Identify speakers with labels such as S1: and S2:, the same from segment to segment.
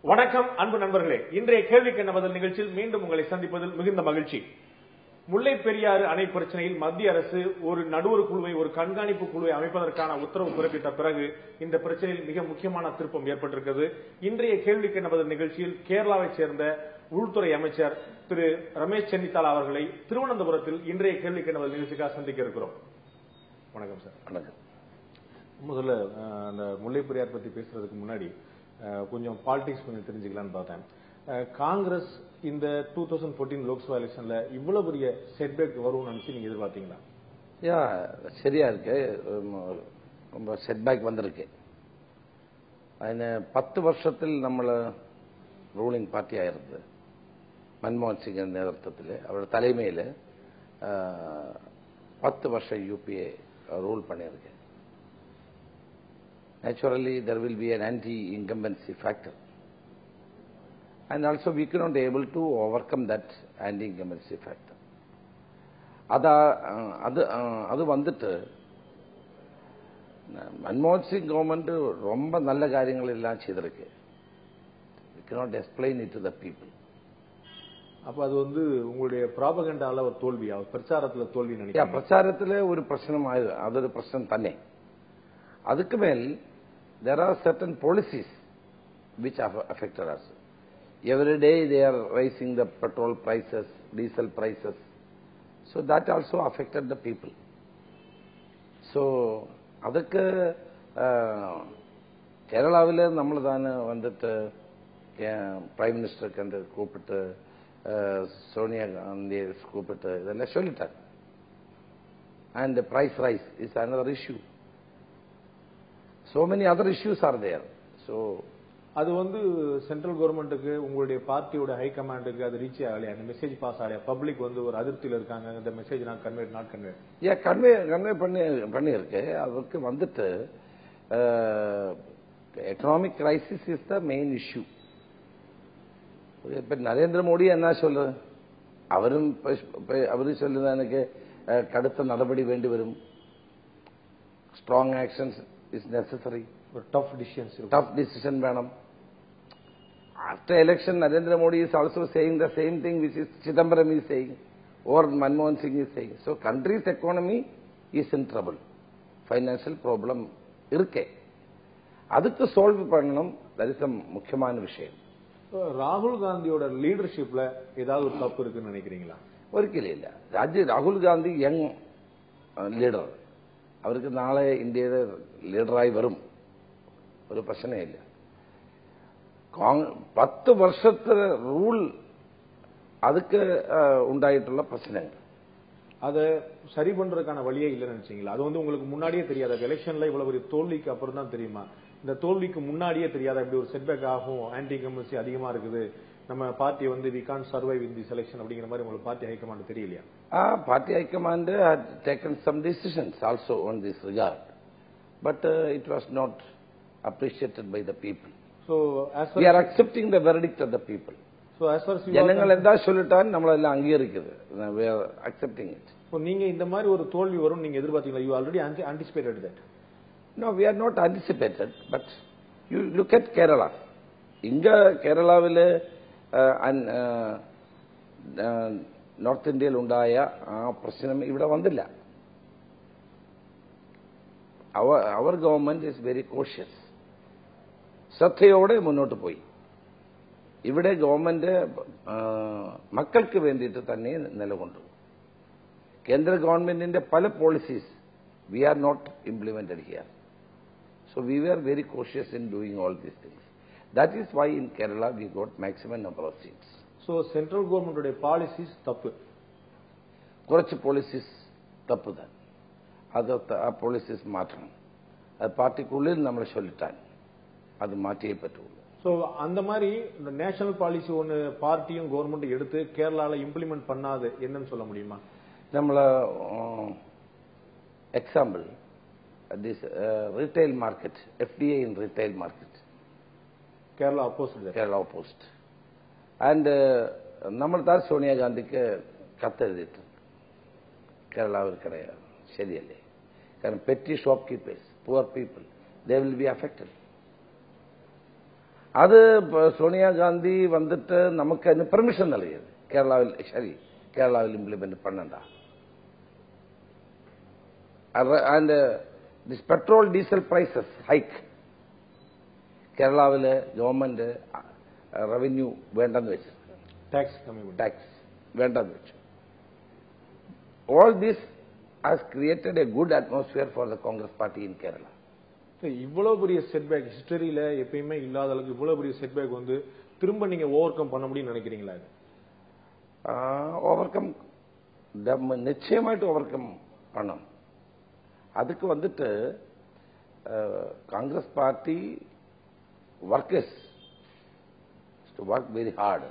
S1: வணக்கம் அன்பு நண்பர்களே, இன்றைய கேள்விக்கு என்ன பதில் நிகழ்ச்சியில் மீண்டும் உங்களை சந்திப்பதில் மிகுந்த மகிழ்ச்சி. முல்லை பெரியாறு அணை பிரச்சனையில் மத்திய அரசு ஒரு நடுவர் குழுவை, ஒரு கண்காணிப்பு குழுவை அமைப்பதற்கான உத்தரவு பிறப்பித்த பிறகு இந்த பிரச்சனையில் மிக முக்கியமான திருப்பம் ஏற்பட்டிருக்கிறது. இன்றைய கேள்விக்கு என்ன பதில் நிகழ்ச்சியில் கேரளாவை சேர்ந்த உள்துறை அமைச்சர் திரு ரமேஷ் சென்னிதாலா அவர்களை திருவனந்தபுரத்தில் இன்றைய கேள்விக்கு என்ன பதில் நிகழ்ச்சிக்காக சந்திக்க இருக்கிறோம். வணக்கம் சார்.
S2: வணக்கம்.
S1: முதல்ல அந்த முல்லை பெரியார் பத்தி பேசுறதுக்கு முன்னாடி கொஞ்சம் பாலிடிக்ஸ் கொஞ்சம் தெரிஞ்சுக்கலான்னு பார்த்தேன். காங்கிரஸ் இந்த 2014 லோக்சபா எலெக்ஷன்ல இவ்வளவு பெரிய செட்பேக் வரும்னு நினைச்சு நீங்க எதிர்பார்த்தீங்களா?
S2: சரியா இருக்கு. ரொம்ப செட்பேக் வந்திருக்கு. 10 வருஷத்தில் நம்மள ரூலிங் பார்ட்டியா இருந்தது மன்மோகன் சிங் நேதൃത്വത്തിൽ, அவரோட தலைமையில் 10 வருஷம் யூபிஏ ரூல் பண்ணியிருக்கு. Naturally, there will be an anti-incumbency factor. And also we cannot be able to overcome that anti-incumbency factor. அது வந்துட்டு மன்மோகன் சிங் கவர்மெண்ட் ரொம்ப நல்ல காரியங்கள் எல்லாம் செய்திருக்கு. We cannot explain it to the people.
S1: அப்ப அது உங்களுடைய ப்ராபகண்டால ஒரு தோல்வி, பிரச்சாரத்துல தோல்வி நினைக்கிறேன்.
S2: பிரச்சாரத்துல ஒரு பிரச்சனை, அது ஒரு பிரச்சனை தானே. அதுக்கு மேல் there are certain policies which have affected us. Every day they are raising the petrol prices, diesel prices. So that also affected the people. So adukku Kerala nammal than vandittu Prime Minister kande koopittu Sonia Gandhi koopittu idella sollitta. And the price rise is another issue. So many other issues are there. So
S1: அது central கவர்மெண்ட்டுக்கு, உங்களுடைய பார்ட்டியோட high கமாண்டுக்கு அது reach ஆகலையா? அந்த message pass ஆகலையா? Public ஒரு அதிருப்தியில் இருக்காங்க, இந்த மெசேஜ் நாட் கன்வே
S2: பண்ணி இருக்கு. அதுக்கு வந்துட்டு economic crisis is the main issue. இப்ப நரேந்திர மோடி என்ன சொல்ற, அவரும் சொல்லுது எனக்கு கடுத்த நடவடி வேண்டி வரும். Strong actions is necessary.
S1: Tough
S2: decision வேணும். After election, Narendra Modi is also saying the same thing which is Chidambaram is saying or Manmohan Singh is saying. So country's economy is in trouble. Financial problem இருக்கு. அதுக்கு solve பண்ணணும். that is a முக்கியமான விஷயம்.
S1: ராகுல் காந்தியோட லீடர்ஷிப்ல ஏதாவது ஒரு தப்பு இருக்குன்னு நினைக்கிறீங்களா?
S2: ஒரு கிளை இல்ல. ராகுல் காந்தி யங் லீடர். அவருக்கு நாளை இந்திய லீடராയി வரும், ஒரு பிரச்சனை இல்லை. 10 வருஷத்து ரூல் அதுக்கு உண்டாയിട്ടുള്ള பிரச்சனைகள்
S1: அதை சரி பண்றதுக்கான வழியே இல்லைன்னு நினைச்சீங்களா? அது உங்களுக்கு முன்னாடியே தெரியாத? எலெக்ஷன்ல இவ்வளவு ஒரு தோல்விக்கு அப்புறம் தான் தெரியுமா? இந்த தோல்விக்கு முன்னாடியே தெரியாத இப்படி ஒரு செட்பேக் ஆகும், ஆன்டி இன்கம்பன்சி அதிகமா இருக்குது, நம்ம party we can't survive in this election அப்படிங்கிற மாதிரி உங்களுக்கு பார்ட்டி ஹைகமாண்ட் தெரியலையா?
S2: Party High Command had taken some decisions also on this regard, but it was not appreciated by the people.
S1: So as
S2: we are accepting the verdict of the people.
S1: So as far as
S2: ஜனங்கள் என்ன சொல்லிட்டான் நம்மள எல்லாம் அங்கீகரிக்குது. We are accepting it.
S1: So நீங்க இந்த மாதிரி ஒரு தோல்வி வரும் நீங்க எதிர்பார்த்தீங்களா? You already anticipated that?
S2: No, we are not anticipated, but you look at Kerala. இங்க கேரளாவிலே നോർത്ത് ഇന്ത്യയിൽ ഉണ്ടായ ആ പ്രശ്നം ഇവിടെ വന്നില്ല. അവർ ഗവൺമെന്റ് ഈസ് വെരി കോഷ്യസ്. ശ്രദ്ധയോടെ മുന്നോട്ട് പോയി. ഇവിടെ ഗവൺമെന്റ് മക്കൾക്ക് വേണ്ടിയിട്ട് തന്നെ നിലകൊണ്ടു. കേന്ദ്ര ഗവൺമെന്റിന്റെ പല policies we are not implemented here. So we were very cautious in doing all these things. That is why in Kerala we got maximum number of seats.
S1: So central government உடைய policies தப்பு,
S2: കുറച്ച് policies தப்பு தான். அது policies மாற்றணும். அது பார்ட்டிக்குள்ளே நம்மளை சொல்லிட்டாங்க, அது மாற்றியே பற்றுள்ளது.
S1: ஸோ அந்த மாதிரி இந்த நேஷனல் பாலிசி ஒன்று பார்ட்டியும் கவர்மெண்ட் எடுத்து கேரளாவில் இம்ப்ளிமெண்ட் பண்ணாது என்னன்னு சொல்ல முடியுமா?
S2: நம்மள example this retail market, FDI in retail market.
S1: Kerala opposed.
S2: And നമ്മൾ താൻ സോണിയാഗാന്ധിക്ക് കത്തെഴുതിയിട്ടുണ്ട്. കേരളാവിൽ கிடையாது, ശരിയല്ലേ? കാരണം petty shopkeepers, poor people, they will be affected. അത് സോണിയാഗാന്ധി വന്നിട്ട് നമുക്ക് അതിന് പെർമിഷൻ നൽകിയത് കേരളാവിൽ ശരി കേരളാവിൽ ഇംപ്ലിമെന്റ് പണ്ണണ്ട and this petrol diesel prices hike കേരളാവില് ഗവൺമെന്റ് റവന്യൂ വേണ്ടെന്ന് വെച്ചു ടാക്സ് വേണ്ടെന്ന് വെച്ചു all this has created a good atmosphere for the Congress party in Kerala
S1: இவ்வளவு பெரிய செட்பேக் ஹிஸ்டரியில எப்பயுமே இல்லாத அளவுக்கு இவ்வளவு பெரிய செட்பேக் வந்து திரும்ப நீங்க ஓவர் கம் பண்ண முடியும்னு நினைக்கிறீங்களா?
S2: ஓவர்கம் நிச்சயமாயிட்டு ஓவர்கம் பண்ணணும். அதுக்கு வந்துட்டு Congress party workers to work very hard,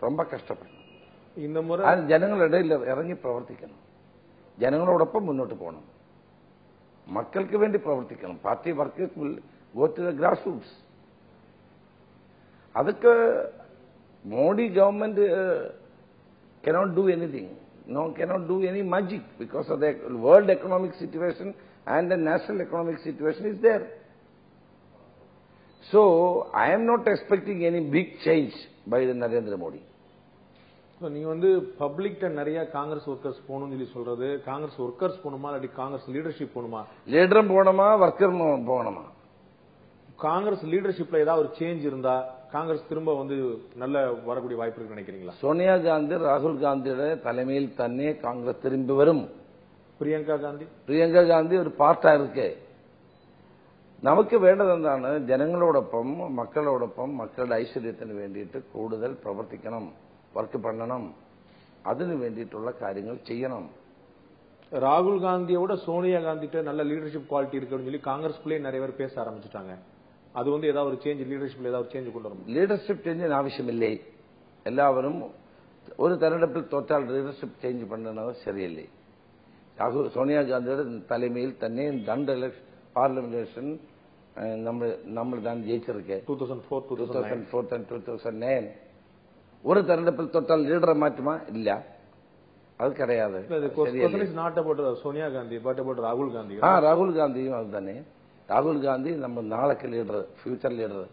S2: ரொம்ப கஷ்டப்படணும்.
S1: இந்த முறை
S2: ജനങ്ങളുടെ ഇറങ്ങി പ്രവർത്തിക്കണം, ജനങ്ങളോടൊപ്പം മുന്നോട്ട് പോകണം, മക്കൾക്ക് വേണ്ടി പ്രവർത്തിക്കണം. Party workers will go to the grass roots. അതൊക്കെ Modi government cannot do anything, cannot do any magic because of the world economic situation and the national economic situation is there. So I am not expecting any big change by the Narendra Modi.
S1: நீங்க வந்து பப்ளிக்ட்ட நிறைய Congress workers போகணும்னு சொல்லி சொல்றது, Congress workers போகணுமா இல்லாட்டி Congress leadership போகணுமா?
S2: லீடரும் போகணுமா வர்க்கரும் போகணுமா?
S1: காங்கிரஸ் லீடர்ஷிப்ல ஏதாவது ஒரு சேஞ்ச் இருந்தா காங்கிரஸ் திரும்ப வந்து நல்ல வரக்கூடிய வாய்ப்பு இருக்கு நினைக்கிறீங்களா?
S2: சோனியா காந்தி ராகுல் காந்தியோட தலைமையில் തന്നെ காங்கிரஸ் திரும்பி வரும். பிரியங்கா காந்தி ഒരു പാർട്ടാ ഇருக்கு. നമുക്ക് വേണ്ടത് എന്താണ്? ജനങ്ങളോടൊപ്പം മക്കളോടൊപ്പം മക്കളുടെ ഐശ്വര്യത്തിന് വേണ്ടിയിട്ട് കൂടുതൽ പ്രവർത്തിക്കണം, വർക്ക് பண்ணணும், അതിനു വേണ്ടിയിട്ടുള്ള കാര്യങ്ങൾ ചെയ്യണം.
S1: ராகுல் காந்தியோட சோனியா காந்திட்ட நல்ல லீடர்ஷிப் குவாலிட்டி இருக்குன்னு சொல்லி காங்கிரஸ்குள்ளே நிறைய பேர் பேச ஆரம்பிச்சுட்டாங்க. அது வந்து ஏதாவது ஒரு சேஞ்ச் லீடர்ஷிப்ல ஏதாவது சேஞ்ச் கொண்டு வரும்?
S2: ലീഡർഷിപ്പ് ചേഞ്ചിന് ആവശ്യമില്ലേ? എല്ലാവരും ഒരു തെരഞ്ഞെടുപ്പിൽ തോറ്റാൽ ലീഡർഷിപ്പ് ചേഞ്ച് പണ്ണുന്നത് ശരിയല്ലേ? സോണിയാഗാന്ധിയുടെ തലമയിൽ തന്നെ 2 പാർലമെന്റ് ഇലക്ഷൻ നമ്മൾ தான் ஜெயிச்சிருக்கேன். 2004 and 2009. ஒரு തെരഞ്ഞെടുപ്പിൽ തൊട്ടാൽ ലീഡറെ മാറ്റുமா? ഇല്ല, അത് கிடையாது.
S1: Not about Sonia Gandhi but about ராகுல் காந்தி.
S2: ராகுல் காந்தியும் அதுதானே. ராகுல் காந்தி நம்ம நாளைக்கு லீഡർ, ഫ്യൂച്ചർ ലീഡർ.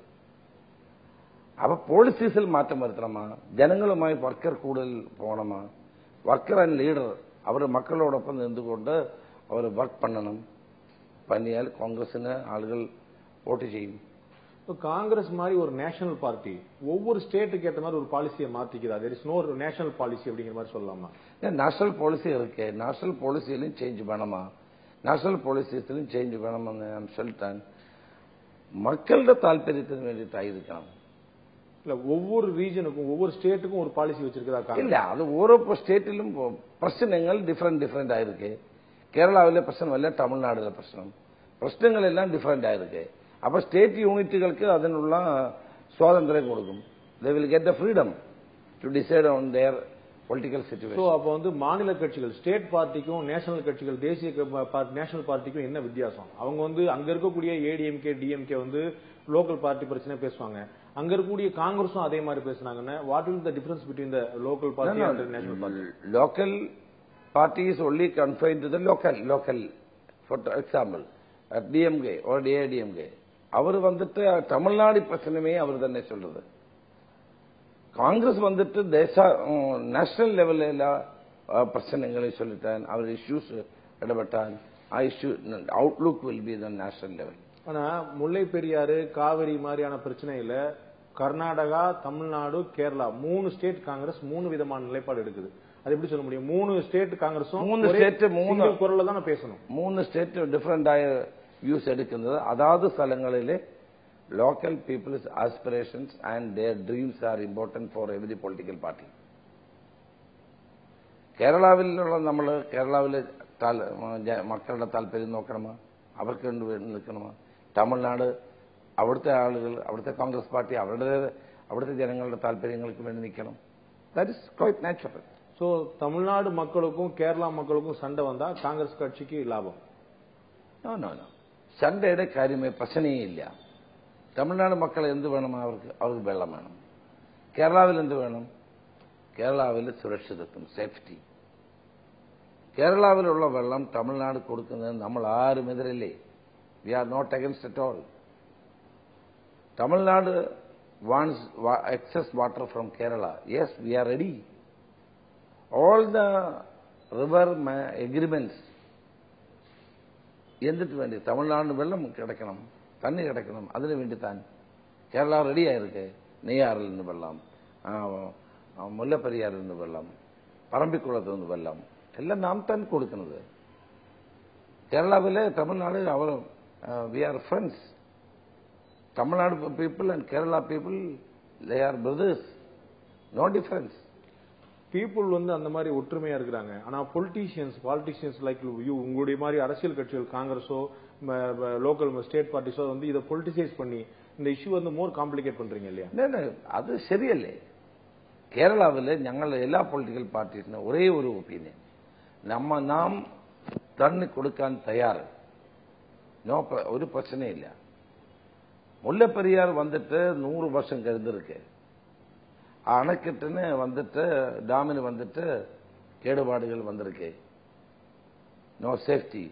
S2: അപ്പൊ പോളിസീസിൽ മാറ്റം വരുത്തണമാ? ജനങ്ങളുമായി വർക്കർ കൂടുതൽ പോകണമാ? വർക്കർ ആൻഡ് ലീഡർ അവർ മക്കളോടൊപ്പം നിന്നുകൊണ്ട് അവർ വർക്ക് பண்ணணும். பண்ணிയാൽ കോൺഗ്രസിന് ആളുകൾ വോട്ട് ചെയ്യും.
S1: காங்கிரஸ் மாதிரி ஒரு நேஷனல் பார்ட்டி ஒவ்வொரு ஸ்டேட்டுக்கு ஏற்ற மாதிரி ஒரு பாலிசியை மாத்திக்குதா? There is no national policy அப்படிங்கிற மாதிரி சொல்லலாமா?
S2: நேஷனல் பாலிசி இருக்கு. நேஷனல் பாலிசியிலும் சேஞ்ச் வேணுமா? நேஷனல் பாலிசியிலும் சேஞ்ச் வேணும்னு நான் சொல்லிட்டேன். மக்களோட தால்பரியത്തിന് വേണ്ടിയിട്ടായിരിക്കണം.
S1: இல்ல ஒவ்வொரு ரீஜனுக்கும் ஒவ்வொரு ஸ்டேட்டுக்கும் ஒரு பாலிசி வச்சிருக்கதா?
S2: இல்ல, அது ஓரோ ஸ்டேட்டிலும் பிரச்சனைகள் டிஃபரெண்ட் ஆயிருக்கு. കേരളാവിലെ പ്രശ്നമല്ല തമിഴ്നാടിലെ പ്രശ്നം. പ്രശ്നങ്ങളെല്ലാം ഡിഫറന്റ് ആയിருக்கு. அப்ப ஸ்டேட் யூனிட்டுகளுக்கு அதனுள்ள சுதந்திரம் கொடுக்கும். they will get the freedom to decide on their political situation.
S1: So அப்ப வந்து மாநில கட்சிகள் ஸ்டேட் பார்ட்டிக்கும் நேஷனல் கட்சிகள் தேசிய நேஷனல் பார்ட்டிக்கும் என்ன வித்தியாசம்? அவங்க வந்து அங்க இருக்கக்கூடிய ஏடிஎம்கே டிஎம்கே வந்து லோக்கல் பார்ட்டி பிரச்சனை பேசுவாங்க, அங்க இருக்கக்கூடிய காங்கிரஸும் அதே மாதிரி பேசுனாங்கன்னா what is the difference between the local party and national party?
S2: local party is only confined to the local. For example DMK or AIDMK அவர் வந்துட்டு தமிழ்நாடு பிரச்சனையே அவர் തന്നെ சொல்றது. காங்கிரஸ் வந்துட்டு நேஷனல் லெவலில் பிரச்சனைகளை சொல்லிட்டான். அவர் இஷ்யூஸ் இடப்பட்டான். A issue outlook will be the national level.
S1: ஆனா முல்லை பெரியாறு காவிரி மாதிரியான பிரச்சனையில கர்நாடகா, தமிழ்நாடு, கேரளா 3 ஸ்டேட் காங்கிரஸ் 3 விதமான நிலைப்பாடு எடுக்குது. அது எப்படி சொல்ல முடியும்? 3 ஸ்டேட் காங்கிரஸும்
S2: 3 ஸ்டேட் 3
S1: குரல்ல தான் பேசணும்.
S2: 3 ஸ்டேட் டிஃபரெண்ட் ஆയ വ്യൂസ് എടുക്കുന്നത് അതാത് സ്ഥലങ്ങളിലെ local people's aspirations and their dreams are important for every political party. കേരളാവിലുള്ള നമ്മൾ കേരളാവിലെ മക്കളുടെ താല്പര്യം നോക്കണമോ? അവർക്ക് വേണ്ടി നിൽക്കണമോ? തമിഴ്നാട് അവിടുത്തെ ആളുകൾ, അവിടുത്തെ കോൺഗ്രസ് പാർട്ടി അവിടുത്തെ ജനങ്ങളുടെ താല്പര്യങ്ങൾക്ക് വേണ്ടി നിൽക്കണം. That is quite natural.
S1: So Tamil Nadu மக்களுக்கும் கேரளா மக்களுக்கும் சண்டை வந்தா காங்கிரஸ் கட்சிக்கு லாபம்?
S2: நோ. சண்டைയുടെ കാര്യമേ പ്രശ്നമേ ഇല്ല. തമിഴ്നാട് മക്കൾ എന്ത് വേണം? അവർക്ക് വെള്ളം വേണം. കേരളാവിൽ എന്ത് വേണം? കേരളാവിൽ സുരക്ഷിതത്വം, സേഫ്റ്റി. കേരളാവിലുള്ള വെള്ളം തമിഴ്നാട് കൊടുക്കുന്നത് നമ്മൾ ആരും എതിരല്ലേ. We are not against at all. Tamil Nadu wants excess water from Kerala. Yes, we are ready. All the river agreements എന്തിട്ട് വേണ്ടി തമിഴ്നാട് വെള്ളം കിടക്കണം, തണ്ണി കിടക്കണം, അതിനു വേണ്ടി താൻ കേരള റെഡിയായിருக்கு. നെയ്യാറിൽ നിന്ന് വെള്ളം, മുല്ലപ്പെരിയാറിൽ നിന്ന് വെള്ളം, പറമ്പിക്കുളത്ത് നിന്ന് വെള്ളം എല്ലാം നാം തന്നെ കൊടുക്കുന്നത്. കേരളത്തിലെ തമിഴ്നാട് അവർ we are friends. Tamil Nadu people and Kerala people, they are brothers. No difference.
S1: People வந்து அந்த மாதிரி ஒற்றுமையா இருக்கிறாங்க. ஆனா பாலிட்டிஷியன்ஸ் லைக் யூ, உங்களுடைய மாதிரி அரசியல் கட்சிகள் காங்கிரஸோ லோக்கல் ஸ்டேட் பார்ட்டிஸோ வந்து இதை பொலிட்டிசைஸ் பண்ணி இந்த இஷ்யூ வந்து மோர் காம்ப்ளிகேட் பண்றீங்க இல்லையா?
S2: அது ശരിയല്ലേ? കേരളത്തിൽ ഞങ്ങൾ എല്ലാ പൊളിറ്റിക്കൽ പാർട്ടീസിനും ഒരേ ഒരു ഒപ്പീനിയൻ, നാം തണ്ണി കൊടുക്കാൻ തയ്യാറ്. ഒരു പ്രശ്നമില്ല. മുല്ലപ്പെരിയാർ വന്നിട്ട് 100 വർഷം കഴിഞ്ഞിருக்கு. அணைக்கட்டுன்னு வந்துட்டு டாமிന് வந்துட்டு கேடுபாடுகள் வந்திருக்கு. No safety.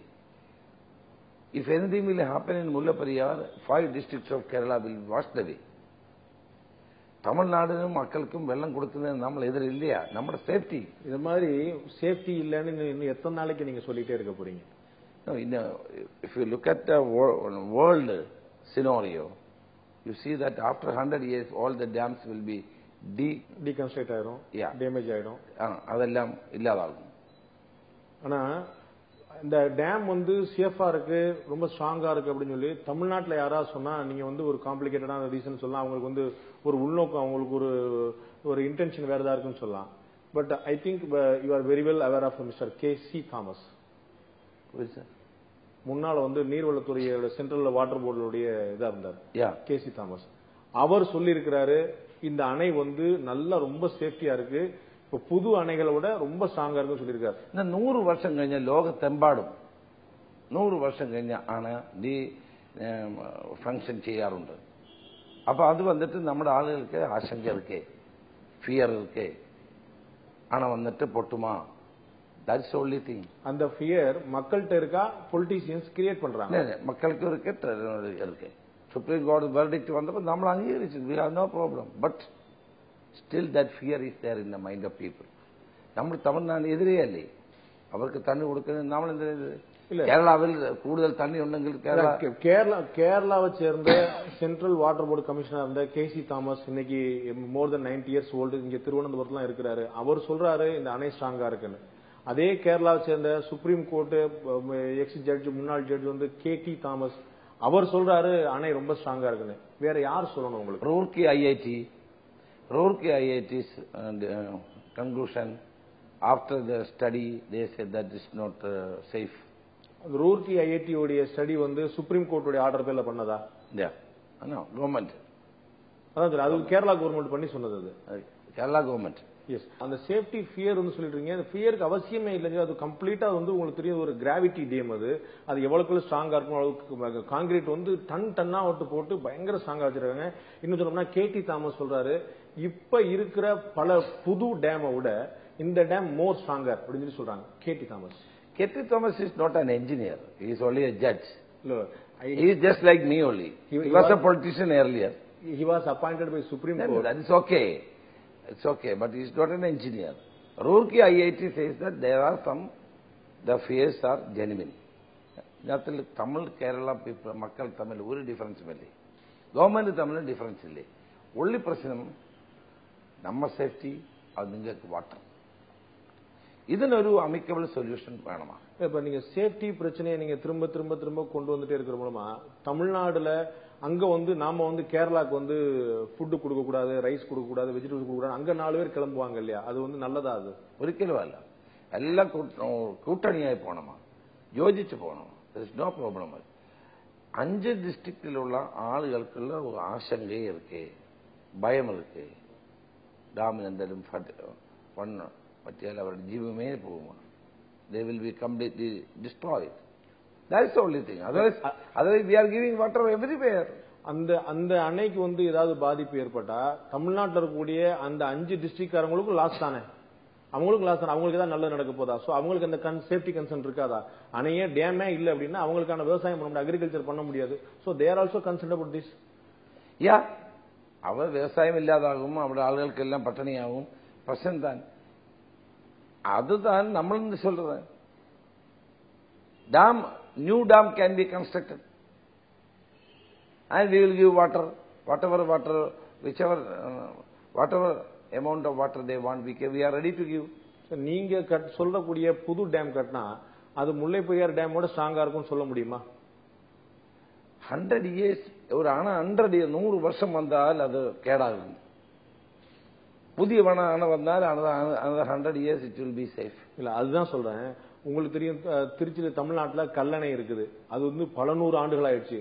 S2: If anything will happen in Mullaperiyar, 5 districts of Kerala will wash away. தமிழ்நாடுக்கும் மக்களுக்கும் வெள்ளம் கொடுக்கிறது நம்ம எதிர இல்லையா? நம்ம சேஃப்டி.
S1: இது மாதிரி சேஃப்டி இல்லைன்னு இன்னும் எத்தனை நாளைக்கு நீங்க சொல்லிட்டே இருக்க போறீங்க?
S2: If you look at the world scenario, you see that after 100 years all the dams will be
S1: deconstruct ஆயிடும், டேமேஜ் ஆயிடும்,
S2: அதெல்லாம் இல்லாதாகும்.
S1: ஆனா இந்த டேம் வந்து சேஃபா இருக்கு, ரொம்ப ஸ்ட்ராங்கா இருக்கு அப்படின்னு சொல்லி தமிழ்நாட்டில் யாராவது சொன்னா நீங்க வந்து ஒரு காம்ப்ளிகேட்டடான ரீசன் சொல்லலாம். அவங்களுக்கு வந்து ஒரு உள்நோக்கம், அவங்களுக்கு ஒரு இன்டென்ஷன் வேற ஏதாவது இருக்குன்னு சொல்லலாம். But I think you are very well aware of mister K.C. Thomas. முன்னால வந்து நீர்வளத்துறையோட சென்ட்ரல் வாட்டர் போர்டுடைய இதா இருந்தார் K.C. தாமஸ். அவர் சொல்லி இருக்கிறாரு இந்த அணை வந்து நல்லா ரொம்ப சேஃப்டியா இருக்கு, இப்ப புது அணைகளை விட ரொம்ப ஸ்ட்ராங்கா இருக்குன்னு சொல்லியிருக்காரு.
S2: 100 வருஷம் കഴിഞ്ഞ ലോകത്തെമ്പാടും 100 വർഷം കഴിഞ്ഞ ആണ് ഫംഗ്ഷൻ ചെയ്യാറുണ്ട്. അപ്പൊ അത് വന്നിട്ട് നമ്മുടെ ആളുകൾക്ക് ആശങ്ക ഇருக்கு, ഫിയർ இருக்கு. ஆனா வந்துட்டு பொட்டுமா? That's the only thing.
S1: அந்த ஃபியர் மக்கள்கிட்ட இருக்கா, பொலிட்டீஷியன்ஸ் கிரியேட் பண்றாங்க?
S2: மக்களுக்கு இருக்கு. Supreme Court verdict வந்தப்ப നമ്മൾ അംഗീകരിച്ചു. We have no problem. But still that fear is there in the mind of people. നമ്മൾ തമിഴ്നാട് എതിരെയല്ലേ? അവർക്ക് തണ്ണി കൊടുക്കുന്നത് നമ്മൾ എന്തിനാ? കേരളത്തിൽ കൂടുതൽ തണ്ണി ഉണ്ടെങ്കിൽ
S1: கேரளாவை சேர்ந்த சென்ட்ரல் வாட்டர் போர்டு கமிஷனர் இருந்த K.C. தாமஸ் இன்னைக்கு மோர் தென் 90 இயர்ஸ் ஓல்டு, இங்க திருவனந்தபுரத்துல இருக்கிறாரு. அவர் சொல்றாரு இந்த அணை ஸ்ட்ராங்கா இருக்குன்னு. அதே கேரளாவை சேர்ந்த சுப்ரீம் கோர்ட் எக்ஸ் ஜட்ஜ், முன்னாள் ஜட்ஜ் வந்து K.T. தாமஸ், அவர் சொல்றாரு அணை ரொம்ப ஸ்ட்ராங்கா இருக்குன்னு. வேற யார் சொல்லணும் உங்களுக்கு?
S2: Roorkee IIT's conclusion after the study they said that is not safe.
S1: Roorkee IIT உடைய ஸ்டடி வந்து சுப்ரீம் கோர்ட் உடைய ஆர்டர் பேர்ல பண்ணதா?
S2: கவர்மெண்ட்.
S1: அதான் அது கேரளா கவர்மெண்ட் பண்ணி சொன்னது. அது
S2: கேரளா கவர்மெண்ட்.
S1: எஸ். அந்த சேஃப்டி ஃபியர் வந்து சொல்லிட்டு அந்த ஃபியருக்கு அவசியமே இல்லைங்க. அது கம்ப்ளீட்டா வந்து உங்களுக்கு தெரியும் ஒரு கிராவிட்டி டேம். அது எவ்வளவுக்குள்ள ஸ்ட்ராங்கா இருக்கும், அளவுக்கு காங்கிரீட் வந்து டன்னா போட்டு பயங்கர ஸ்ட்ராங்கா வச்சிருக்காங்க. இன்னும் சொல்லணும்னா K.T. தாமஸ் சொல்றாரு இப்ப இருக்கிற பல புது டேமை விட இந்த டேம் மோர் ஸ்ட்ராங்கர் அப்படின்னு சொல்லி சொல்றாங்க K.T. Thomas.
S2: K.T. Thomas is not an engineer. He is only a judge. He is just like me only. He was a politician earlier.
S1: He was appointed by Supreme Court.
S2: That is okay. It's okay, but he is not an engineer. Roorkee IIT says that there are the fears are genuine. ഇതിനകത്തിൽ തമിഴ് കേരള മക്കൾ തമ്മിൽ ഒരു ഡിഫറൻസും ഇല്ലേ, government തമ്മിൽ difference ഇല്ലേ. ഉള്ളി പ്രശ്നം നമ്മ സേഫ്റ്റി, അത് നിങ്ങൾക്ക് വാട്ടർ. ഇതിനൊരു അമിക്കബിൾ சொல்யூஷன் வேணுமா?
S1: இப்ப நீங்க சேஃப்டி பிரச்சனையை நீங்க திரும்ப திரும்ப திரும்ப கொண்டு வந்துட்டே இருக்கிற மூலமா தமிழ்நாடுல அங்க வந்து நாம வந்து கேரளாக்கு வந்து ஃபுட் கொடுக்க கூடாது, ரைஸ் கொடுக்க கூடாது, வெஜிடபிள்ஸ் கொடுக்க கூடாது, அங்க 4 பேர் கிளம்புவாங்க இல்லையா? அது வந்து நல்லதா? அது
S2: ഒരിക്കലും അല്ല. എല്ലാം കൂട്ടണിയായി പോകണമാ, യോജിച്ച് പോകണം. No problem. 5 ഡിസ്ട്രിക്റ്റിലുള്ള ആളുകൾക്കുള്ള ഒരു ആശങ്ക ഇருக்கு, ഭയം ഇருக்கு. ഡാമിന് എന്തെങ്കിലും പറ്റിയാൽ അവരുടെ ജീവമേ പോകുമോ? They will be completely destroyed. That is the only thing. Otherwise we are giving water everywhere.
S1: அந்த அணைக்கு வந்து ஏதாவது பாதிப்பு ஏற்பட்டா தமிழ்நாட்டில் இருக்கக்கூடிய அந்த 5 டிஸ்ட்ரிக்ட்காரங்களுக்கும் லாஸ் தானே, அவங்களுக்கு லாஸ் தானே. அவங்களுக்கு தான் நல்லது நடக்க போதா? சோ அவங்களுக்கு அந்த சேஃப்டி கன்சர்ன் இருக்காதா? அணையே டேமே இல்ல அப்படின்னா அவங்களுக்கான விவசாயம் பண்ண முடியாது, அக்ரிகல்ச்சர் பண்ண முடியாது. So they are also concerned about this.
S2: யா അവിടെ വ്യവസായം ഇല്ലാതാകും, അവിടെ ആളുകൾക്കെല്ലാം പട്ടിണിയാവും. പ്രശ്നം താൻ അതുதான் നമ്മൾ சொல்றது. Dam, new dam can be constructed and we will give water, whatever amount of water they want, we are ready to give.
S1: நீங்க சொல்லக்கூடிய புது டேம் கட்டினா அது முல்லை பெரியார் டேமோட ஸ்ட்ராங்கா இருக்கும்னு சொல்ல முடியுமா?
S2: 100 years ஒரு 100 வருஷம் வந்தால் அது கேடாகும். புதிய அணை வந்தால் 100 years it will be safe.
S1: இல்ல அதுதான் சொல்றேன். உங்களுக்கு தெரியும் திருச்சியில தமிழ்நாட்டில் கல்லணை இருக்குது. அது வந்து பல நூறு ஆண்டுகள் ஆயிடுச்சு,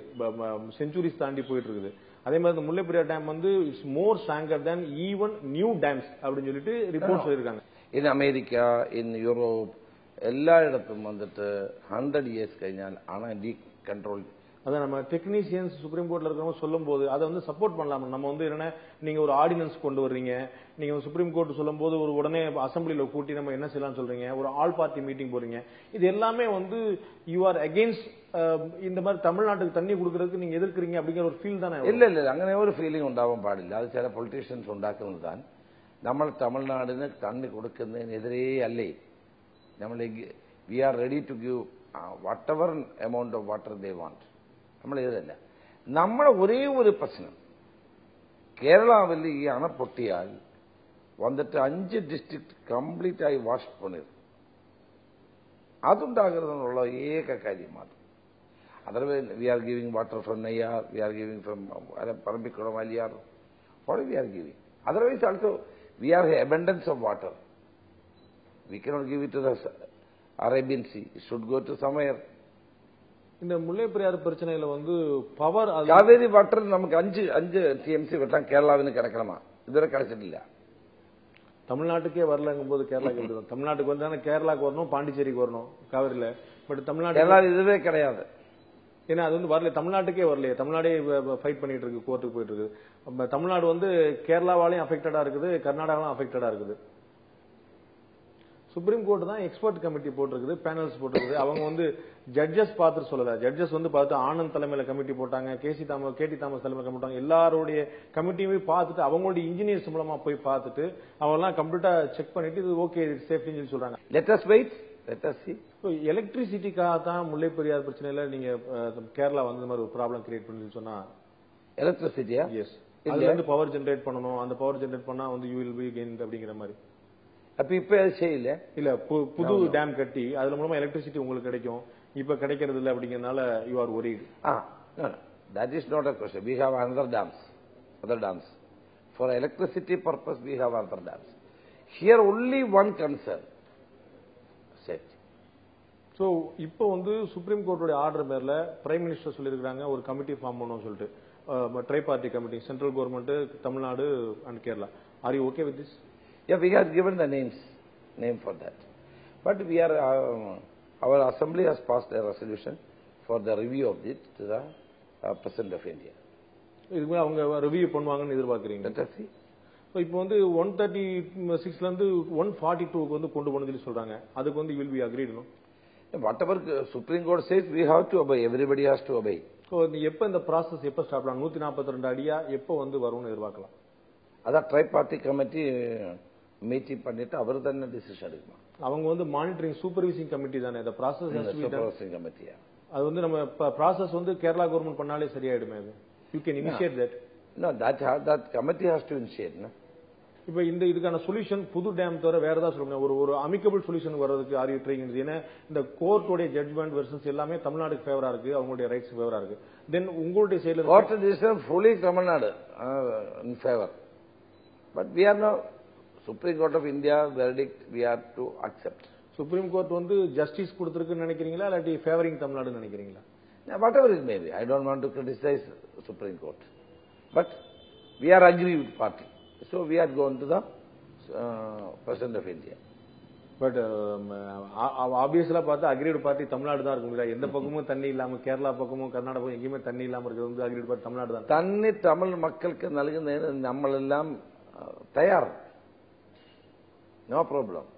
S1: செஞ்சுரிஸ் தாண்டி போயிட்டு இருக்குது. அதே மாதிரி இந்த முல்லை பெரியார் டேம் வந்து it's more stronger than even new dams அப்படின்னு சொல்லிட்டு ரிப்போர்ட் சொல்லியிருக்காங்க.
S2: in அமெரிக்கா, in யூரோப் எல்லா இடத்தும் வந்துட்டு 100 years കഴിഞ്ഞാൽ ஆனா கண்ட்ரோல்.
S1: அதான் நம்ம டெக்னீசியன்ஸ் சுப்ரீம் கோர்ட்ல இருக்கிறவங்க சொல்லும் போது அதை வந்து சப்போர்ட் பண்ணலாம். நம்ம வந்து என்ன, நீங்க ஒரு ஆர்டினன்ஸ் கொண்டு வர்றீங்க, நீங்க சுப்ரீம் கோர்ட் சொல்லும் போது ஒரு உடனே அசம்பிளில கூட்டி நம்ம என்ன செய்யலாம் சொல்றீங்க, ஒரு ஆல் பார்ட்டி மீட்டிங் போறீங்க. இது எல்லாமே வந்து யூ ஆர் அகைன்ஸ்ட் இந்த மாதிரி தமிழ்நாட்டுக்கு தண்ணி கொடுக்கறதுக்கு நீங்க எதிர்க்கிறீங்க அப்படிங்கிற ஒரு ஃபீல் தானே?
S2: இல்ல അങ്ങനെ ഒരു ഫീലിംഗ് ഉണ്ടാവാൻ പാടില്ല. അത് ചില പൊളിറ്റീഷ്യൻസ് ഉണ്ടാക്കുന്നതാണ്. നമ്മൾ തമിഴ്നാടിന് തണ്ണി കൊടുക്കുന്നതിനെതിരേ അല്ലേ. നമ്മൾ we are ready to give whatever amount of water they want. നമ്മൾ എതിരല്ല. നമ്മുടെ ഒരേ ഒരു പ്രശ്നം, കേരളാവിൽ ഈ അണ പൊട്ടിയാൽ വന്നിട്ട് 5 ഡിസ്ട്രിക്ട് കംപ്ലീറ്റ് ആയി വാഷ് പണിത് അതുണ്ടാകുന്നുള്ള ഏക കാര്യം മാത്രം. Otherwise we are giving water from Neyyar, we are giving from Parambikulam, Valiyar, what we are giving. Otherwise also we are abundance of water. We cannot give it to the Arabian Sea. It should go to somewhere.
S1: இந்த முல்லை பெரியார் பிரச்சனையில வந்து power
S2: Kaveri water நமக்கு 5 TMC வெட்டான் கேரளாவிന് கிடைக்கலாமா? இதுவரை கிடைச்சிட்டில்ல.
S1: தமிழ்நாட்டுக்கே வரலங்கும் போது கேரளாக்கு வந்துடும். தமிழ்நாட்டுக்கு வந்தானே கேரளாக்கு வரணும், பாண்டிச்சேரிக்கு வரணும் காவிரியில. பட் தமிழ்நாடு
S2: இதுவே கிடையாது.
S1: ஏன்னா அது வந்து வரல, தமிழ்நாட்டுக்கே வரலையே. தமிழ்நாடே ஃபைட் பண்ணிட்டு இருக்கு, கோர்ட்டுக்கு போயிட்டு இருக்கு. தமிழ்நாடு வந்து கேரளாவாலையும் அஃபெக்டடா இருக்குது, கர்நாடகாவும் அஃபெக்டடா இருக்குது. சுப்ரீம் கோர்ட் தான் எக்ஸ்பர்ட் கமிட்டி போட்டிருக்குது, பேனல்ஸ் போட்டிருக்குது. அவங்க வந்து ஜட்ஜஸ் பார்த்து சொல்லல. ஜட்ஜஸ் வந்து பார்த்து ஆனந்த் தலைமையில கமிட்டி போட்டாங்க, கேடி தாமஸ் தலைமையில கமிட்டி போட்டாங்க. எல்லாருடைய கமிட்டியுமே பார்த்துட்டு அவங்களுடைய இன்ஜினியர்ஸ் மூலமா போய் பார்த்துட்டு அவங்க எல்லாம் கம்ப்ளீட்டா செக் பண்ணிட்டு இது ஓகே சேஃப்டின்னு சொல்லி சொல்றாங்க.
S2: Let us wait, let us see.
S1: எலக்ட்ரிசிட்டிக்காக தான் முல்லை பெரியார் பிரச்சனையில நீங்க கேரளா வந்து இந்த மாதிரி ஒரு ப்ராப்ளம் கிரியேட் பண்ணி சொன்னா
S2: எலக்ட்ரிசிட்டியா?
S1: எஸ், அதுல இருந்து பவர் ஜெனரேட் பண்ணணும். அந்த பவர் ஜெனரேட் பண்ணா வந்து யூ வில் பி கெயின் அப்படிங்கிற மாதிரி.
S2: அப்ப இப்ப அது செய்யல
S1: இல்ல, புது டேம் கட்டி அதுல மூலமா எலக்ட்ரிசிட்டி உங்களுக்கு கிடைக்கும். இப்ப கிடைக்கிறது இல்ல அப்படிங்கறதுனால you are worried.
S2: That is not a question. We have other dams. For electricity purpose we have other dams. Here only one concern, safety.
S1: So இப்போ வந்து சுப்ரீம் கோர்ட்டோட ஆர்டர் பேர்ல பிரைம் மினிஸ்டர் சொல்லியிருக்காங்க ஒரு கமிட்டி ஃபார்ம் பண்ணணும்னு சொல்லிட்டு, try party committee, central government, Tamil Nadu and Kerala. Are you okay with this?
S2: Yeah, we have given the name for that. But we are, our assembly has passed a resolution for the review of it to the President of India.
S1: இதுக்கு அவங்க review பண்ணுவாங்கன்னு எதிர்பார்க்கறீங்க?
S2: Let us see.
S1: இப்போ வந்து 136ல இருந்து 142க்கு வந்து கொண்டு போகணும்னு சொல்லி சொல்றாங்க. அதுக்கு வந்து will be agreed, no?
S2: Whatever Supreme Court says, we have to obey. Everybody has to obey.
S1: So எப்ப இந்த process எப்ப ஸ்டார்ட் பண்ணலாம்? 142 அடியா எப்ப வந்து வரும்னு எதிர்பார்க்கலாம்?
S2: அதான் ட்ரை பார்ட்டி கமிட்டி மீட்டிங் பண்ணிட்டு அவர் தானே டிசிஷன் எடுக்கணும்.
S1: அவங்க வந்து மானிட்டரிங் சூப்பர்வைசிங் கமிட்டி தானே. இந்த process has to be done.
S2: Supervising கமிட்டியா?
S1: அது வந்து நம்ம process வந்து கேரளா கவர்மெண்ட் பண்ணாலே சரியாயிடுமே. அது you can initiate that.
S2: No, that committee has to initiate, no?
S1: இப்போ இதுக்கான சொல்யூஷன் புது டேம் தவிர வேற ஏதாவது சொல்லுங்க. ஒரு அமிக்கபிள் சொல்யூஷன் வர்றதுக்கு ஆர் யூ ட்ரைங்? ஏன்னா இந்த கோர்ட்டோட ஜட்ஜ்மெண்ட் வெர்ஷன்ஸ் எல்லாமே தமிழ்நாடுக்கு ஃபேவரா இருக்கு, அவங்களுடைய ரைட்ஸ் ஃபேவரா இருக்கு. தென் உங்களுடைய சைடுல
S2: court decision fully Tamil Nadu in favour. But we are now Supreme Court of India verdict we have to accept.
S1: Supreme court வந்து ஜஸ்டிஸ் கொடுத்திருக்குன்னு நினைக்கிறீங்களா இல்லாட்டி ஃபேவரிங் தமிழ்நாடுன்னு நினைக்கிறீங்களா?
S2: Whatever it may be, I don't want to criticize Supreme Court, but we are agree with party, so we are going to the President of India.
S1: But obviously பார்த்தா agreed party Tamil Nadu தான் இருக்கும். எந்த பக்கமும் தண்ணி இல்லாம, கேரளா பக்கமும் கர்நாடகம் எங்கேயுமே தண்ணி இல்லாம இருக்கிறது வந்து அக்ரீடு பார்ட்டி தமிழ்நாடு தான்.
S2: தண்ணி தமிழ் மக்களுக்கு നൽകുന്നതിന് നമ്മളെല്ലാം தயார், நோ ப்ராப்ளம்.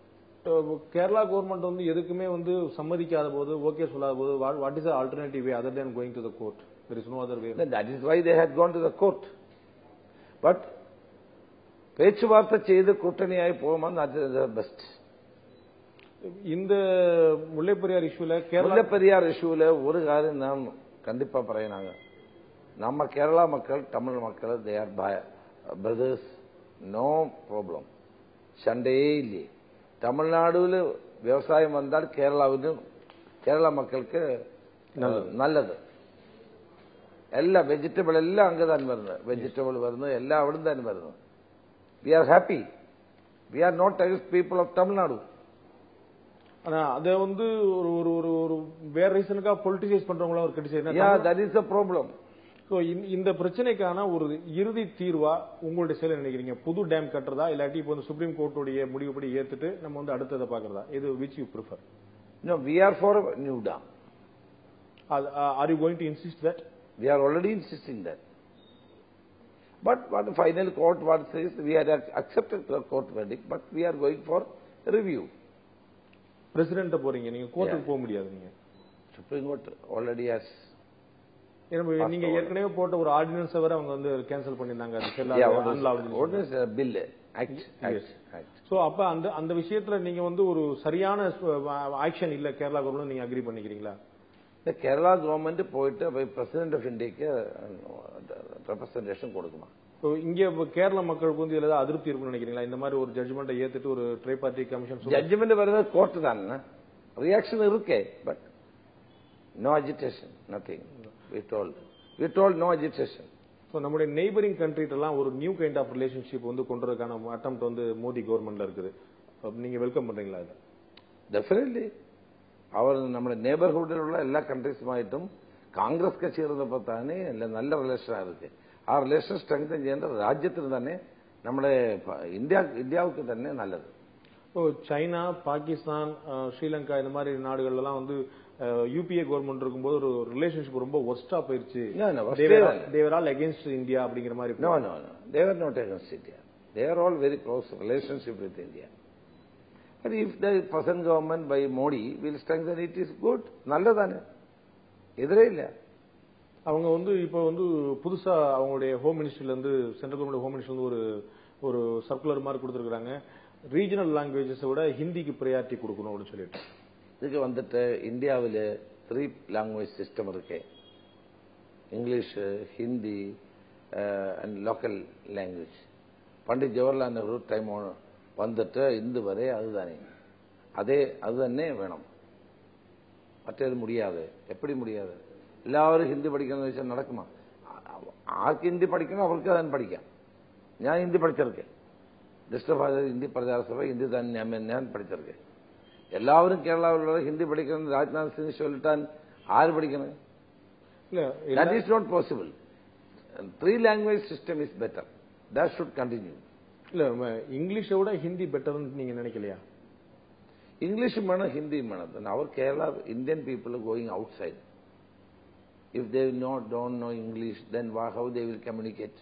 S1: கேரளா கவர்மெண்ட் வந்து எதுக்குமே வந்து சம்மதிக்காத போது, ஓகே சொல்லாத போது, what is the alternative way other than going to the court? There is no other way.
S2: That is why they had gone to the court. But பேச்சுவார்த்தை செய்து கூட்டணியாய் போகுமா, அது பெஸ்ட்.
S1: இந்த முல்லைப்பெரியார் இஷ்யூல
S2: முல்லைப்பெரியார் இஷ்யூல ஒரு காரியம் நாம் கண்டிப்பா பறையினாங்க. நம்ம கேரளா மக்கள் தமிழ் மக்கள் they are brothers, no problem, சண்டையே இல்லையே. தமிழ்நாடுல விவசாயம் வந்தால் கேரளா மக்களுக்கு நல்லது. എല്ലാ വെജിറ്റബിൾ എല്ലാം അങ്ങ് തന്നെ വരുന്നത്, വെജിറ്റബിൾ വരുന്നത് എല്ലാം അവിടെ തന്നെ വരുന്നത്. We are happy, we are not against people of Tamil Nadu.
S1: ஆனா அதை வந்து ஒரு ஒரு ஒரு வேற ரீசனுக்காக பொலிட்டிசைஸ் பண்றவங்களா ஒரு criticise.
S2: Yeah, that is a problem.
S1: So இந்த பிரச்சனைக்கான ஒரு இறுதி தீர்வா உங்களுடைய செயல் நினைக்கிறீங்க? புது டேம் கட்டுறதா, இல்லாட்டி இப்போ சுப்ரீம் கோர்ட்டுடைய முடிவுபடி ஏத்துட்டு நம்ம வந்து அடுத்ததை பாக்குறதா? இது which you prefer?
S2: No, we are for a new dam.
S1: Are you going to insist that?
S2: We are already insisting that. But what the final court what says, we had accepted the court verdict, but we are going for review.
S1: President போறீங்க, நீங்க கோர்ட்டுக்கு போக முடியாது. நீங்க
S2: supreme court already has,
S1: நீங்க ஏற்கனவே போட்ட ஒரு ஆர்டினன்ஸ் வரை அவங்க வந்து கேன்சல் பண்ணிருந்தாங்க. சோ அப்ப அந்த விஷயத்துல நீங்க வந்து ஒரு சரியான ஆக்ஷன் இல்ல கேரளா கவர்மெண்ட், நீங்க அக்ரி பண்ணிக்கிறீங்களா?
S2: இந்த கேரளா கவர்மெண்ட் போயிட்டு பிரசிடென்ட் ஆஃப் இந்தியாக்கு ரெப்ரசன்டேஷன் கொடுக்குமா?
S1: இங்க கேரள மக்களுக்கு வந்து ஏதாவது அதிருப்தி இருக்குன்னு நினைக்கிறீங்களா? இந்த மாதிரி ஒரு ஜட்ஜ்மெண்ட்டை ஏத்துட்டு ஒரு ட்ரை பார்ட்டி கமிஷன்
S2: ஜட்ஜ்மெண்ட் வருது கோர்ட் தான், ரியாக்ஷன் இருக்கே, but no agitation, nothing. We told no agitation.
S1: So நம்முடைய நெய்பரிங் கண்ட்ரிட்டெல்லாம் ஒரு நியூ கைண்ட் ஆஃப் ரிலேஷன்ஷிப் வந்து கொண்டு வரதுக்கான அட்டெம்ப்ட் வந்து மோடி கவர்மெண்ட்ல இருக்குது. நீங்க வெல்கம் பண்றீங்களா? அது
S2: டெஃபினெட்லி. அவர் നമ്മുടെ നെയ്ബർഹുഡിലുള്ള എല്ലാ കൺട്രീസുമായിട്ടും കോൺഗ്രസ് കക്ഷി ഇരുന്നപ്പോൾ തന്നെ നല്ല റിലേഷനാണ് ഇருக்கு. ആ റിലേഷൻ സ്ട്രെങ്തൻ ചെയ്യേണ്ട രാജ്യത്തിന് തന്നെ നമ്മുടെ ഇന്ത്യക്ക് തന്നെ നല്ലത്.
S1: சைனா, பாகிஸ்தான், ஸ்ரீலங்கா இந்த மாதிரி நாடுகள் எல்லாம் வந்து யூபிஏ கவர்மெண்ட் இருக்கும்போது ஒரு ரிலேஷன்ஷிப் ரொம்ப ஒர்ஸ்டா போயிருச்சு. they were all against India அப்படிங்கிற மாதிரி.
S2: No, they were not against India. They are all very close relationship with India. But if the present government by Modi will strengthen it, is good, நல்லதானே, எதிரே இல்ல.
S1: அவங்க வந்து இப்போ வந்து புதுசா அவங்களுடைய ஹோம் மினிஸ்ட்ரியில இருந்து, சென்ட்ரல் கவர்மெண்ட் ஹோம் மினிஸ்ட்ரியில இருந்து ஒரு சர்க்குலர் மாதிரி கொடுத்திருக்காங்க. ரீஜனல் லாங்குவேஜஸை விட ஹிந்திக்கு ப்ரையாரிட்டி கொடுக்கணும் அப்படின்னு சொல்லிட்டு.
S2: இதுக்கு வந்துட்டு இந்தியாவில் 3 லாங்குவேஜ் சிஸ்டம் இருக்கு. English, Hindi and local language. Pandit Jawaharlal Nehru time வந்துட்டு இந்து வரை அதுதானே, அது തന്നെ வேணும். மற்றது முடியாது. எப்படி முடியாது? எல்லாரும் ஹிந்தி படிக்கணும்னு வச்சா நடக்குமா? ஆருக்கு ஹிந்தி படிக்கணும் அவருக்கு அதான் படிക്കാം. ഞാൻ ഹിന്ദി പഠിച്ചിരിക്കேன். டிஸ்ட்ரிக்ட் ஹிந்தி பிரச்சார சபை ஹிந்தி தான் நான் படிச்சிருக்கேன். எல்லாரும் கேரளாவில் ஹிந்தி படிக்கணும் ராஜ்நாத் சிங் சொல்லிட்டான், ஆறு படிக்கணும்? That is not possible. 3 language system is better. That should continue.
S1: இல்ல இங்கிலீஷை விட ஹிந்தி பெட்டர்னு நீங்க நினைக்கலையா?
S2: இங்கிலீஷும் வேணும், ஹிந்தியும் வேணும். அவர் Kerala Indian people going outside. If they don't know English, then how they will communicate?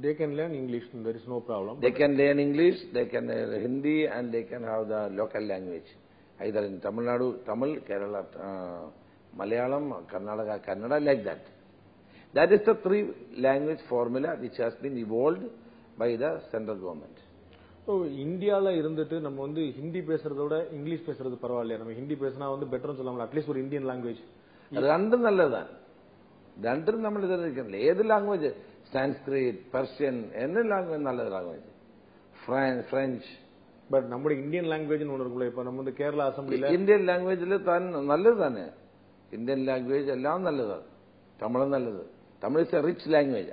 S1: They can learn English, there is no problem.
S2: They can learn English, they can learn Hindi, and they can have the local language. Either in Tamil Nadu, Tamil, Kerala, Malayalam, Karnataka, Kannada, like that. That is the 3 language formula which has been evolved by the central government.
S1: இந்தியால இருந்துட்டு நம்ம வந்து ஹிந்தி பேசுறத விட English பேசுறது பரவாயில்லையா? நம்ம ஹிந்தி பேசினா வந்து பெட்டர்னு சொல்லலாம். அட்லீஸ்ட் ஒரு இந்தியன் லாங்குவேஜ்.
S2: രണ്ടും നല്ലതാണ്. രണ്ടും നമ്മൾ ഇതിരിക്കുന്നില്ല. ഏത് ലാംഗ്വേജ്, സാൻസ്ക്രിറ്റ്, പെർഷ്യൻ, என்ன லாங்குவேஜ் நல்ல லாங்குவேஜ், ഫ്രഞ്ച്.
S1: பட் നമ്മുടെ ഇന്ത്യൻ ലാംഗ്വേജ് ஒன்று இருக்குல்ல. இப்ப நம்ம வந்து கேரளா அசம்பிளில
S2: ഇന്ത്യൻ ലാംഗ്വേജിൽ നല്ലത് തന്നെ. ഇന്ത്യൻ ലാംഗ്വേജ് എല്ലാം നല്ലതാണ്. തമിഴ് നല്ലത്. Tamil is A rich language.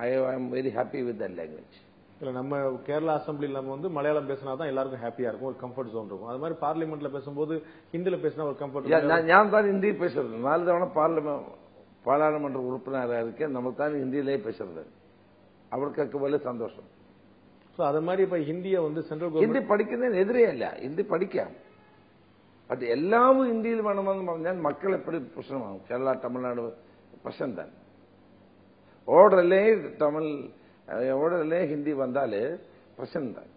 S2: I am very happy with that language.
S1: இல்ல நம்ம கேரளா அசம்பிளில நம்ம வந்து மலையாளம் பேசினா தான் எல்லாருக்கும் ஹாப்பியா இருக்கும், ஒரு கம்ஃபர்ட் ஜோன் இருக்கும். அது மாதிரி பார்லிமெண்ட்ல பேசும்போது ஹிந்தில பேசினா ஒரு கம்ஃபர்ட்.
S2: நான் தான் ஹிந்தி பேசுறது. 4 தவணை பாராளுமன்ற உறுப்பினராக இருக்கேன். நம்ம தான் ஹிந்தியிலே பேசுறது. அவருக்கு വലിയ സന്തോഷം.
S1: சோ அத மாதிரி இப்ப ஹிந்தியை வந்து சென்ட்ரல் கவர்மெண்ட்
S2: ഹിന്ദി പഠിക്കുന്നതിന് എതിരേ അല്ല. ഹിന്ദി പഠിക്കാം. ബട്ട് എല്ലാം ഹിന്ദിയിൽ വേണമെന്ന് പറഞ്ഞാൽ മക്കൾ എപ്പോഴും പ്രശ്നമാകും. കേരള, തമിഴ്നാട് പ്രശ്നം തന്നെ. ஓடலே ஹிந்தி வந்தாலே பிரச்சனை தான்.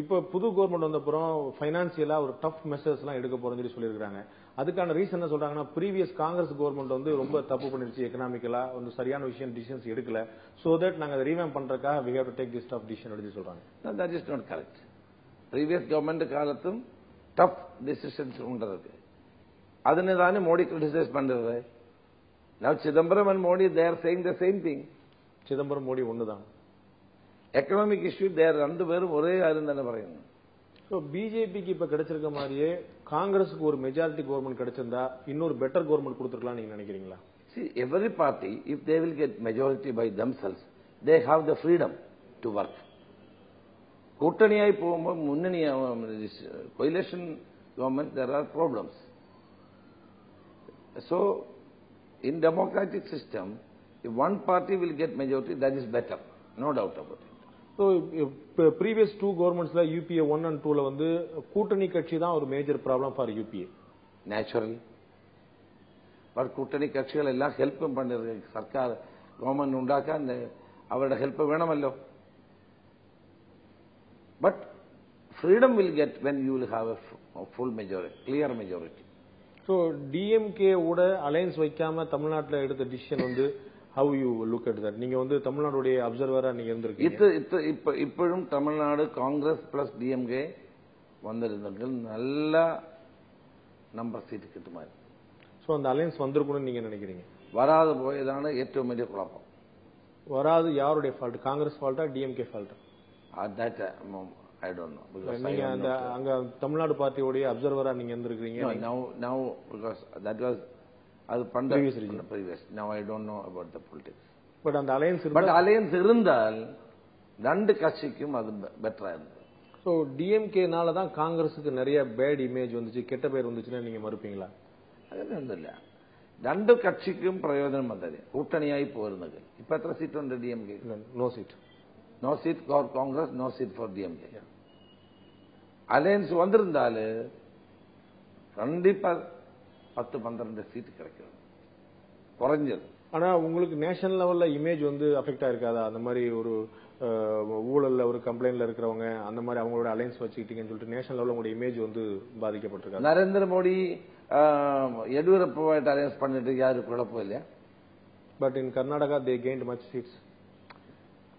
S1: இப்ப புது கவர்மெண்ட் வந்த அப்புறம் பைனான்சியலா ஒரு டஃப் மெஷர்ஸ் எல்லாம் எடுக்க போறோம்னு சொல்லியிருக்காங்க. அதுக்கான ரீசன் என்ன சொல்றாங்கன்னா, previous காங்கிரஸ் கவர்மெண்ட் வந்து ரொம்ப தப்பு பண்ணிருச்சு எக்கனாமிக்கலா, வந்து சரியான விஷயம் டிசிஷன்ஸ் எடுக்கல. சோ தட் நாங்க அதை ரீவேம் பண்றதுக்காக we have to take this tough decision அப்படி சொல்றாங்க.
S2: No, that is not correct. Previous government காலத்தும் tough decisions உண்டது. அதனை தானே மோடி கிரிட்டிசைஸ் பண்றது. Now Chidambaram and Modi, they are saying the same thing.
S1: Chidambaram Modi ஒண்ணுதான்.
S2: Economic issue, they are ரெண்டு பேரும் ஒரே ஆளுன்னு പറയുന്നു.
S1: ஸோ பிஜேபிக்கு இப்ப கிடைச்சிருக்க மாதிரியே காங்கிரஸுக்கு ஒரு மெஜாரிட்டி கவர்மெண்ட் கிடைச்சிருந்தா இன்னொரு பெட்டர் கவர்மெண்ட் கொடுத்துருக்கலாம் நீங்க நினைக்கிறீங்களா?
S2: See, every party, if they will get majority by themselves, they have the freedom to work. கூட்டணியாய் போகும்போது முன்னணி coalition government, there are problems. So, in democratic system, if one party will get majority, that is better, no doubt about it.
S1: So previous 2 கவர்மெண்ட்ஸ்ல UPA 1 and 2ல வந்து கூட்டணி கட்சி தான் ஒரு major problem for UPA.
S2: Naturally. But கூட்டணி கட்சிகள் எல்லாம் ஹெல்ப்பும் பண்ணுறது சர்க்கார் கவர்மெண்ட் உண்டாக்க அந்த அவரோட ஹெல்ப் வேணுமല്ലോ. But freedom will get when you will have a full majority, clear majority.
S1: So DMK ஓட அலையன்ஸ் வைக்காம தமிழ்நாட்டில் எடுத்த டிசிஷன் வந்து how you look at that? நீங்க வந்து தமிழ்நாடுடைய அப்சர்வரா நீங்க இருந்திருக்கீங்க.
S2: இப்பொழுதும் தமிழ்நாடு காங்கிரஸ் பிளஸ் டிஎம்கே வந்திருந்தார்கள், நல்ல நம்பர் சீட்டு கிட்டுமாறு.
S1: ஸோ அந்த அலையன்ஸ் வந்திருக்கணும்னு நீங்க நினைக்கிறீங்க?
S2: வராது போயதான ஏற்றவும் பெரிய குழப்பம்.
S1: வராது யாருடைய ஃபால்ட்? காங்கிரஸ் ஃபால்ட்டா டிஎம்கே ஃபால்ட்டா?
S2: That I don't know.
S1: நீங்க அந்த அங்க தமிழ்நாடு பார்ட்டியோட அப்சர்வரா நீங்க இருந்திருக்கீங்க.
S2: Now because that was அது previous. Now I don't know about the politics.
S1: But அந்த
S2: அலையன்ஸ் இருந்தால் ரெண்டு கட்சிக்கும் அது பெட்டரா இருந்தது.
S1: ஸோ டிஎம்கேனால தான் காங்கிரஸுக்கு நிறைய பேட் இமேஜ் வந்துச்சு, கெட்ட பேர் வந்துச்சுன்னா நீங்க மறுப்பீங்களா?
S2: அதெல்லாம் இல்ல, ரெண்டு கட்சிக்கும் பிரயோஜனம் வந்தது, கூட்டணியாய் போயிருந்தது. இப்ப எத்தனை சீட் உண்டு DMK?
S1: No seat.
S2: No seat for Congress, no seat for DMK. Alliance வந்திருந்தால் கண்டிப்பா 10-12 சீட் கிடைக்கிறது குறைஞ்சது.
S1: ஆனா உங்களுக்கு நேஷனல் லெவல்ல இமேஜ் வந்து அஃபெக்ட் ஆயிருக்காதா? அந்த மாதிரி ஒரு ஊழல்ல ஒரு கம்ப்ளைண்ட்ல இருக்கிறவங்க அந்த மாதிரி அவங்களோட அலையன்ஸ் வச்சுக்கிட்டீங்கன்னு சொல்லிட்டு நேஷனல் லெவல்ல உங்களோட இமேஜ் வந்து பாதிக்கப்பட்டிருக்காங்க.
S2: நரேந்திர மோடி எடியூரப்பாவை அலையன்ஸ் பண்ணிட்டு யாரு குழப்பம் இல்லையா?
S1: But in Karnataka they gained much seats.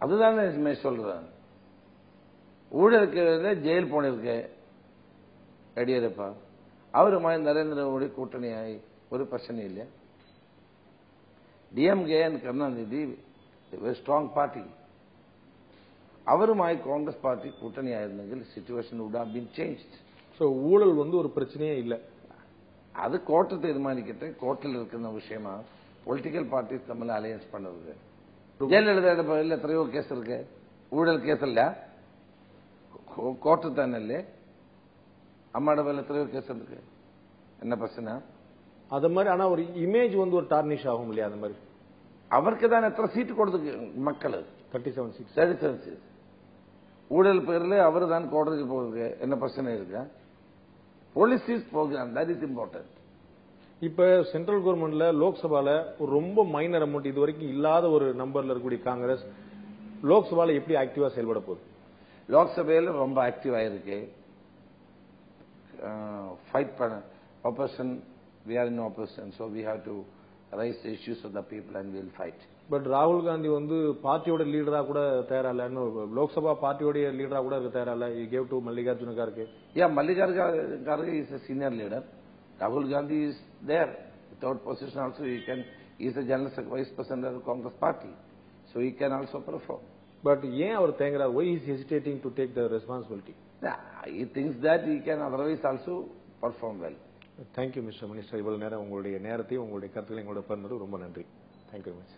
S2: அதுதானே சொல்றேன். ஊழலுக்கு ஜெயில் போனிருக்கு எடியூரப்பா, அவருமாய் நரேந்திர மோடி கூட்டணியாய் ஒரு பிரச்சனை இல்லை. DMK and Karunanidhi strong party, அவருமாய் காங்கிரஸ் பார்ட்டி கூட்டணி ஆயிருந்தெങ്കിൽ situation would have been changed.
S1: So ஊழல் வந்து ஒரு பிரச்சனையே இல்லை.
S2: அது கோர்ட்டு தீர்மானிக்கிட்டு கோர்ட்டில் இருக்கிற விஷயமா பொலிட்டிக்கல் பார்ட்டிஸ் தமிழ் அலையன்ஸ் பண்ணுறது. ஜெயலலிதா எத்தனையோ கேஸ் இருக்கு, ஊழல் கேஸ் இல்ல, கோர்ட்டு தானே இல்லை. அம்மாட மேல எத்தனையோ கேஸ் இருக்கு, என்ன பிரச்சனை?
S1: அது மாதிரி ஆனா ஒரு இமேஜ் வந்து ஒரு டார்னிஷ் ஆகும் இல்லையா? அந்த மாதிரி
S2: அவருக்கு தான் எத்தனை சீட்டு கொடுத்து மக்கள்?
S1: 37
S2: சீட். ஊழல் பேர்ல அவரு தான் கோர்ட்டுக்கு போகுது, என்ன பிரச்சனை இருக்கு? Policies program, that is important.
S1: இப்ப சென்ட்ரல் கவர்மெண்ட்ல லோக்சபால ஒரு ரொம்ப மைனர் அமௌண்ட் இது வரைக்கும் இல்லாத ஒரு நம்பர்ல இருக்கக்கூடிய காங்கிரஸ் லோக்சபால எப்படி ஆக்டிவா செயல்பட போகுது?
S2: லோக்சபையில ரொம்ப ஆக்டிவா இருக்கு. ஃபைட் பண்ண opposition, we are in opposition, so we have to raise the issues of the people and we will fight.
S1: But ராகுல் காந்தி வந்து பார்ட்டியோட லீடரா கூட தயாரா இல்ல, லோக்சபா பார்ட்டியோட லீடரா கூட இருக்க தயாரா இல்ல. You gave to Mallikarjuna Kharge.
S2: Mallikarjuna Kharge is a senior leader. Rahul Gandhi is there. Without position also he is a general vice president of the Congress party, so he can also perform.
S1: But ஏன் அவர் தேங்குறார்? why is hesitating to take the responsibility?
S2: He thinks that he can otherwise also perform well.
S1: Thank you, Mr. Minister. இவ்வளவு நேரம் உங்களுடைய நேரத்தையும் உங்களுடைய கருத்துக்களை எங்களோட பகிர்ந்தது ரொம்ப நன்றி. Thank you very much.